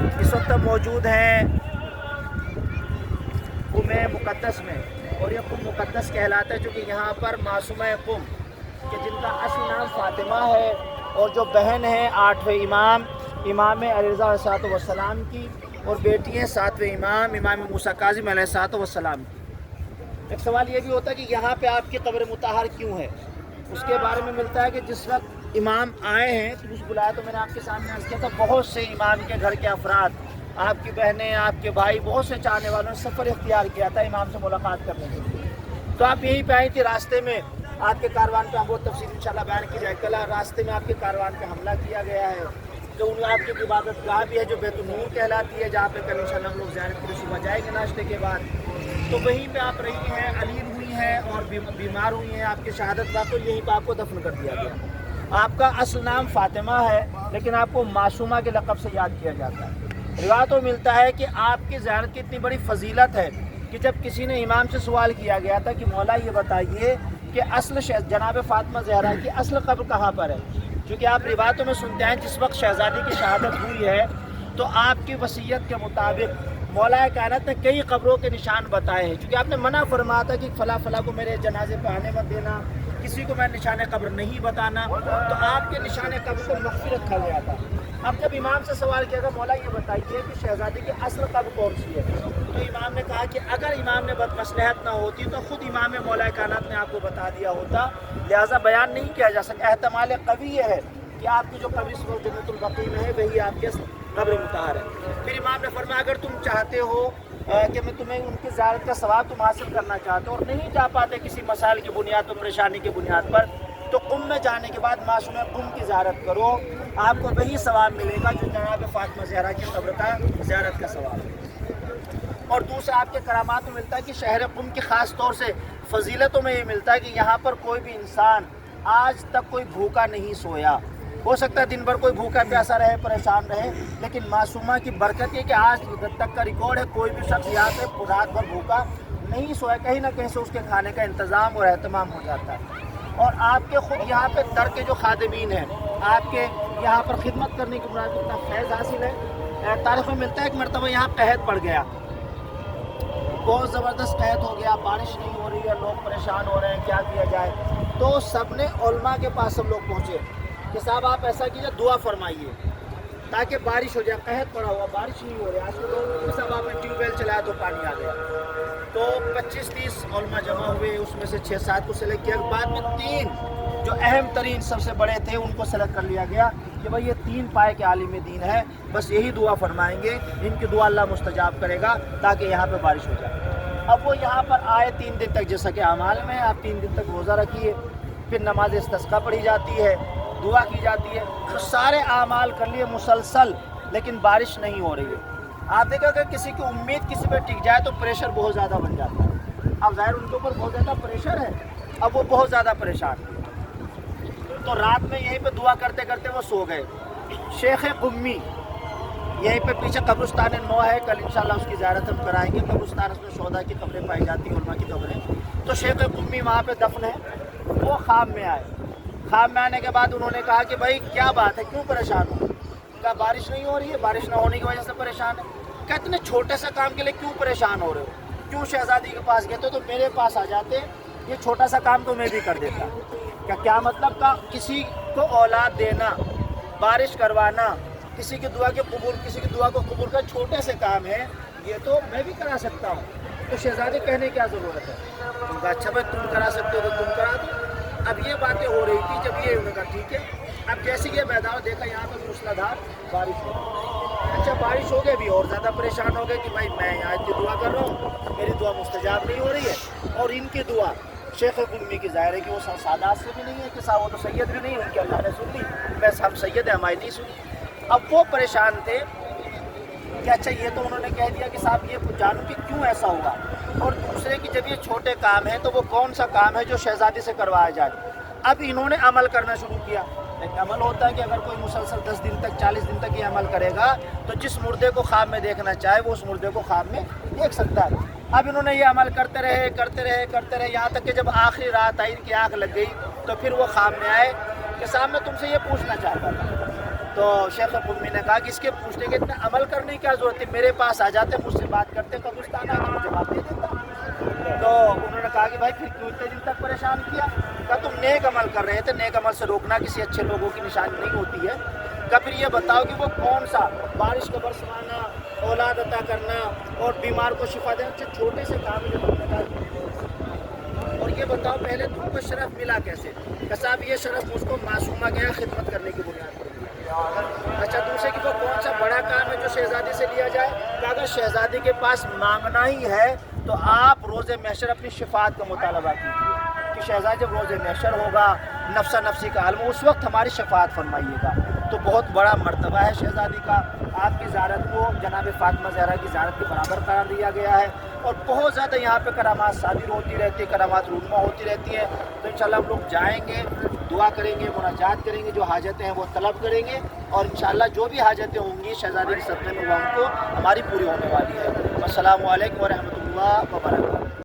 اس وقت موجود ہیں قم مقدس میں، اور یہ قم مقدس کہلاتا ہے چونکہ یہاں پر معصومہ قم کہ جن کا اصل نام فاطمہ ہے، اور جو بہن ہے 8ویں امام علیہ رضا علیہ السلام کی، اور بیٹی ہیں 7ویں امام موسیٰ کاظم علیہ السلام کی۔ ایک سوال یہ بھی ہوتا ہے کہ یہاں پہ آپ کی قبر مطہر کیوں ہے؟ اس کے بارے میں ملتا ہے کہ جس وقت امام آئے ہیں تو اس بلایا، تو میں نے آپ کے سامنے عرض کیا تھا، بہت سے امام کے گھر کے افراد، آپ کی بہنیں، آپ کے بھائی، بہت سے چاہنے والوں نے سفر اختیار کیا تھا امام سے ملاقات کرنے کے لیے۔ تو آپ یہیں پہ آئی تھی، راستے میں آپ کے کاروان پہ ہم بہت تفصیل انشاءاللہ بیان کی جائے۔ کل راستے میں آپ کے کاروان پہ حملہ کیا گیا ہے، جو ان آپ کی عبادت گاہ بھی ہے جو بیت النور کہلاتی ہے، جہاں پہ کل انشاءاللہ ہم لوگ زیارت کے لیے صبح جائیں گے ناشتے کے بعد۔ تو وہیں پہ آپ رہی ہیں، علیم ہوئی ہیں اور بیمار ہوئی ہیں، آپ کی شہادت واقع یہیں پہ آپ کو دفن کر دیا گیا۔ آپ کا اصل نام فاطمہ ہے، لیکن آپ کو معصومہ کے لقب سے یاد کیا جاتا ہے۔ روایتوں میں ملتا ہے کہ آپ کی زیارت کی اتنی بڑی فضیلت ہے کہ جب کسی نے امام سے سوال کیا گیا تھا کہ مولا یہ بتائیے کہ اصل جناب فاطمہ زہرا کی اصل قبر کہاں پر ہے، کیونکہ آپ روایتوں میں سنتے ہیں جس وقت شہزادی کی شہادت ہوئی ہے تو آپ کی وصیت کے مطابق مولا کائنات نے کئی قبروں کے نشان بتائے ہیں، چونکہ آپ نے منع فرمایا تھا کہ فلاں فلاں کو میرے جنازے پہ آنے مت دینا، کسی کو میں نشان قبر نہیں بتانا، تو آپ کے نشان قبر کو مخفی رکھا گیا تھا۔ اب جب امام سے سوال کیا گیا مولا یہ بتائیے کہ شہزادی کی اصل قبر کون سی ہے، تو امام نے کہا کہ اگر امام نے بدمصلحت نہ ہوتی تو خود امام مولا کائنات نے آپ کو بتا دیا ہوتا، لہٰذا بیان نہیں کیا جا سکتا۔ احتمال قوی یہ ہے کہ آپ کی جو قبر اس وقت جنت البقیع میں ہے وہی آپ کے قبر مطہر ہے۔ پھر امام نے فرمایا اگر تم چاہتے ہو کہ میں تمہیں ان کی زیارت کا ثواب تم حاصل کرنا چاہتے ہو اور نہیں جا پاتے کسی مسائل کی بنیاد پر، پریشانی کی بنیاد پر، تو قم میں جانے کے بعد معصومہ قم کی زیارت کرو، آپ کو وہی ثواب ملے گا جو جناب فاطمہ زہرا کی قبر کا زیارت کا ثواب ہے۔ اور دوسرا آپ کے کرامات میں ملتا ہے کہ شہر قم کی خاص طور سے فضیلتوں میں یہ ملتا ہے کہ یہاں پر کوئی بھی انسان آج تک کوئی بھوکا نہیں سویا۔ ہو سکتا ہے دن بھر کوئی بھوکا پیاسا رہے، پریشان رہے، لیکن معصومہ کی برکت یہ کہ آج تک کا ریکارڈ ہے کوئی بھی شخص یہاں سے رات بھر بھوکا نہیں سویا، کہیں نہ کہیں سے اس کے کھانے کا انتظام اور اہتمام ہو جاتا ہے۔ اور آپ کے خود یہاں پہ در کے جو خادمین ہیں، آپ کے یہاں پر خدمت کرنے کی بنیاد پر فیض حاصل ہے۔ تاریخ میں ملتا ہے ایک مرتبہ یہاں قحط پڑ گیا، بہت زبردست قحط ہو گیا، بارش نہیں ہو رہی ہے، لوگ پریشان ہو رہے ہیں، کیا کیا جائے؟ تو سب نے علماء کے پاس سب لوگ پہنچے کہ صاحب آپ ایسا کیجیے، دعا فرمائیے تاکہ بارش ہو جائے، قحط پڑا ہوا، بارش نہیں ہو رہی۔ آج کے لوگ سب آپ نے ٹیوب ویل چلایا تو پانی آ گیا۔ تو 25-30 علماء جمع ہوئے، اس میں سے 6-7 کو سلیکٹ کیا، بعد میں 3 جو اہم ترین سب سے بڑے تھے ان کو سلیکٹ کر لیا گیا کہ بھائی یہ 3 پائے کے عالم دین ہے، بس یہی دعا فرمائیں گے، ان کی دعا اللہ مستجاب کرے گا تاکہ یہاں پہ بارش ہو جائے۔ اب وہ یہاں پر آئے 3 دن تک، جیسا کہ اعمال میں آپ 3 دن تک روزہ رکھیے، پھر نماز استسقاء پڑھی جاتی ہے، دعا کی جاتی ہے، تو سارے اعمال کر لیے مسلسل، لیکن بارش نہیں ہو رہی ہے۔ آپ دیکھیں کہ کسی کی امید کسی پہ ٹک جائے تو پریشر بہت زیادہ بن جاتا ہے۔ اب ظاہر ان کے اوپر بہت زیادہ پریشر ہے، اب وہ بہت زیادہ پریشان ہے۔ تو رات میں یہیں پہ دعا کرتے کرتے وہ سو گئے۔ شیخ قمی یہیں پہ پیچھے قبرستان نو ہے، کل انشاءاللہ اس کی زیارت ہم کرائیں گے۔ قبرستان اس میں شہداء کی قبریں پائی جاتی ہیں، علماء کی قبریں۔ تو شیخ قمی وہاں پہ دفن ہے، وہ خواب میں آئے۔ خواب میں آنے کے بعد انہوں نے کہا کہ بھائی کیا بات ہے، کیوں پریشان ہو؟ کہا بارش نہیں ہو رہی ہے، بارش نہ ہونے کی وجہ سے پریشان ہے۔ کہا اتنے چھوٹے سے کام کے لیے کیوں پریشان ہو رہے ہو؟ کیوں شہزادی کے پاس گئے تو میرے پاس آ جاتے، یہ چھوٹا سا کام تو میں بھی کر دیتا۔ کیا مطلب؟ کا کسی کو اولاد دینا، بارش کروانا، کسی کی دعا کو قبول کر چھوٹے سے کام ہے، یہ تو میں بھی کرا سکتا ہوں۔ تو شہزادی کہنے کیا ضرورت ہے؟ تم کہا اچھا بھائی تم کرا سکتے ہو تو تم کرا دو۔ اب یہ باتیں ہو رہی تھی، جب یہ انہوں نے کہا ٹھیک ہے۔ اب جیسے یہ میدان دیکھا یہاں پر موسلادھار بارش ہو گئی۔ اچھا بارش ہو گئی، بھی اور زیادہ پریشان ہو گئے کہ بھائی میں یہاں کی دعا کر رہا ہوں، میری دعا مستجاب نہیں ہو رہی ہے، اور ان کی دعا شیخ قمی کی ظاہر ہے کہ وہ سادات سے بھی نہیں ہے، کہ صاحب وہ تو سید بھی نہیں، ان کی اللہ نے سن لی، بس ہم سید ہیں ہماری نہیں سنی۔ اب وہ پریشان تھے کہ اچھا یہ تو انہوں نے کہہ دیا کہ صاحب یہ جانو کہ کیوں ایسا ہوا، اور دوسرے کہ جب یہ چھوٹے کام ہیں تو وہ کون سا کام ہے جو شہزادی سے کروایا جائے۔ اب انہوں نے عمل کرنا شروع کیا۔ ایک عمل ہوتا ہے کہ اگر کوئی مسلسل 10 دن تک 40 دن تک یہ عمل کرے گا تو جس مردے کو خواب میں دیکھنا چاہے وہ اس مردے کو خواب میں دیکھ سکتا ہے۔ اب انہوں نے یہ عمل کرتے رہے یہاں تک کہ جب آخری رات آئی، ان کی آنکھ لگ گئی، تو پھر وہ خواب میں آئے کہ صاحب میں تم سے یہ پوچھنا چاہتا تھا تو شیخ امی نے کہا کہ اس کے پوچھنے کے اتنا عمل کرنے کی کیا ضرورت ہے، میرے پاس آ جاتے مجھ سے بات کرتے قبرستان آ کے مجھے جواب دے دیتا۔ تو انہوں نے کہا کہ بھائی پھر کیوں اتنے دن تک پریشان کیا؟ کہا تم نیک عمل کر رہے تھے، نیک عمل سے روکنا کسی اچھے لوگوں کی نشانی نہیں ہوتی ہے۔ کہا پھر یہ بتاؤ کہ وہ کون سا بارش کا برسوانا، اولاد عطا کرنا اور بیمار کو شفا دینا جو چھوٹے سے کام ہے جو تم نے کہا، اور یہ بتاؤ پہلے تم کو شرف ملا کیسے؟ کہ صاحب یہ شرف مجھ کو معصومہ گیا خدمت کرنے کی بنیاد پر ملا۔ اچھا دوسرے کہ وہ کون سا بڑا کام ہے جو شہزادی سے لیا جائے؟ کہ اگر شہزادی کے پاس مانگنا ہی ہے تو آپ روز محشر اپنی شفاعت کا مطالبہ کیجیے کہ شہزادی جب روز محشر ہوگا، نفسا نفسی کا عالم، اس وقت ہماری شفاعت فرمائیے گا۔ تو بہت بڑا مرتبہ ہے شہزادی کا، آپ کی زیارت کو جناب فاطمہ زہرا کی زیارت کے برابر قرار دیا گیا ہے، اور بہت زیادہ یہاں پہ کرامات صادر ہوتی رہتی ہے، کرامات رونما ہوتی رہتی ہے۔ تو انشاءاللہ ہم لوگ جائیں گے، دعا کریں گے، مناجات کریں گے، جو حاجتیں ہیں وہ طلب کریں گے، اور انشاءاللہ جو بھی حاجتیں ہوں گی شہزادی کے صدقے میں وہ ہم کو ہماری پوری ہونے والی ہے۔ السلام علیکم ورحمۃ اللہ وبرکاتہ۔